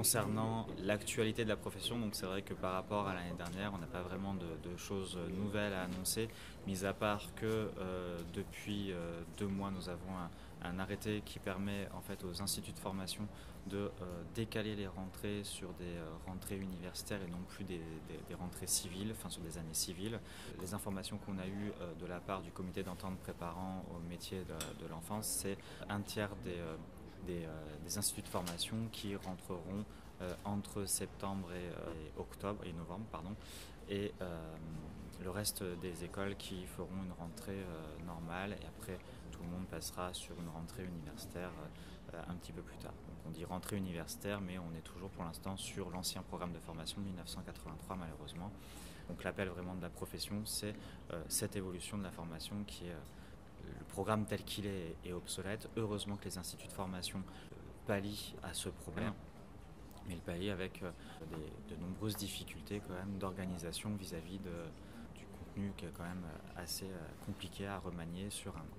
Concernant l'actualité de la profession, donc c'est vrai que par rapport à l'année dernière, on n'a pas vraiment de choses nouvelles à annoncer, mis à part que depuis 2 mois, nous avons un arrêté qui permet en fait aux instituts de formation de décaler les rentrées sur des rentrées universitaires et non plus des rentrées civiles, enfin sur des années civiles. Les informations qu'on a eues de la part du comité d'entente préparant au métier de l'enfance, c'est un tiers des instituts de formation qui rentreront entre septembre et octobre et novembre, pardon, et le reste des écoles qui feront une rentrée normale, et après tout le monde passera sur une rentrée universitaire un petit peu plus tard. Donc on dit rentrée universitaire, mais on est toujours pour l'instant sur l'ancien programme de formation de 1983 malheureusement. Donc l'appel vraiment de la profession, c'est cette évolution de la formation qui est le programme tel qu'il est obsolète. Heureusement que les instituts de formation pallient à ce problème, mais ils pallient avec de nombreuses difficultés quand même d'organisation vis-à-vis du contenu qui est quand même assez compliqué à remanier sur un an.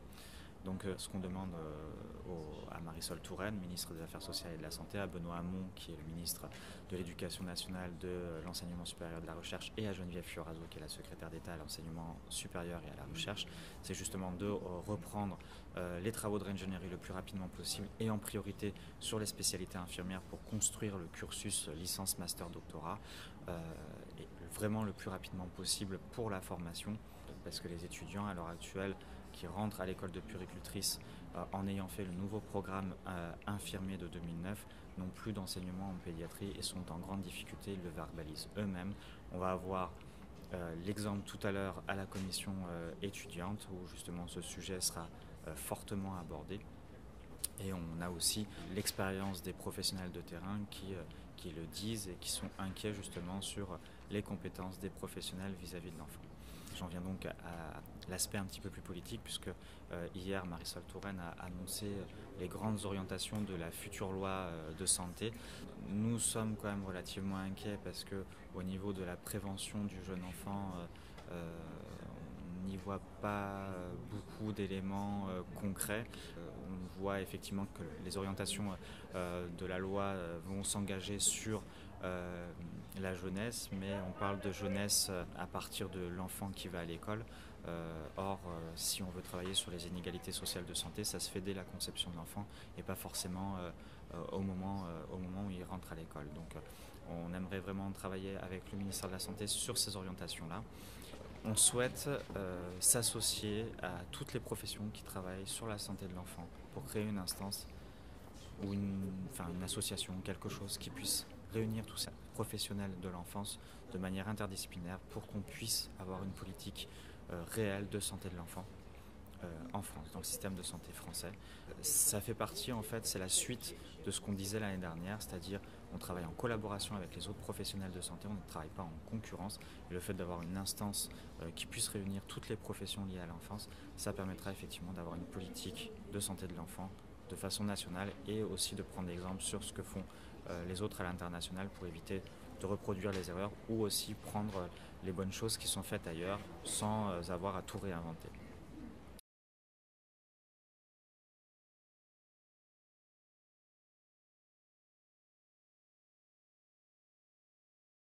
Donc ce qu'on demande à Marisol Touraine, ministre des Affaires sociales et de la Santé, à Benoît Hamon, qui est le ministre de l'Éducation nationale, de l'Enseignement supérieur et de la Recherche, et à Geneviève Fioraso, qui est la secrétaire d'État à l'Enseignement supérieur et à la Recherche, c'est justement de reprendre les travaux de réingénierie le plus rapidement possible, et en priorité sur les spécialités infirmières pour construire le cursus licence, master, doctorat, et vraiment le plus rapidement possible pour la formation, parce que les étudiants à l'heure actuelle qui rentrent à l'école de puéricultrice en ayant fait le nouveau programme infirmier de 2009 n'ont plus d'enseignement en pédiatrie et sont en grande difficulté, ils le verbalisent eux-mêmes. On va avoir l'exemple tout à l'heure à la commission étudiante où justement ce sujet sera fortement abordé. Et on a aussi l'expérience des professionnels de terrain qui le disent et qui sont inquiets justement sur les compétences des professionnels vis-à-vis de l'enfant. J'en viens donc à l'aspect un petit peu plus politique, puisque hier Marisol Touraine a annoncé les grandes orientations de la future loi de santé. Nous sommes quand même relativement inquiets parce que au niveau de la prévention du jeune enfant, on n'y voit pas beaucoup d'éléments concrets. On voit effectivement que les orientations de la loi vont s'engager sur la jeunesse, mais on parle de jeunesse à partir de l'enfant qui va à l'école. Or, si on veut travailler sur les inégalités sociales de santé, ça se fait dès la conception de l'enfant et pas forcément au moment où il rentre à l'école. Donc on aimerait vraiment travailler avec le ministère de la Santé sur ces orientations-là. On souhaite s'associer à toutes les professions qui travaillent sur la santé de l'enfant pour créer une instance ou une association, quelque chose qui puisse réunir tous ces professionnels de l'enfance de manière interdisciplinaire pour qu'on puisse avoir une politique réelle de santé de l'enfant en France, dans le système de santé français. Ça fait partie, en fait, c'est la suite de ce qu'on disait l'année dernière, c'est-à-dire on travaille en collaboration avec les autres professionnels de santé, on ne travaille pas en concurrence. Et le fait d'avoir une instance qui puisse réunir toutes les professions liées à l'enfance, ça permettra effectivement d'avoir une politique de santé de l'enfant de façon nationale et aussi de prendre exemple sur ce que font les autres à l'international pour éviter de reproduire les erreurs ou aussi prendre les bonnes choses qui sont faites ailleurs sans avoir à tout réinventer.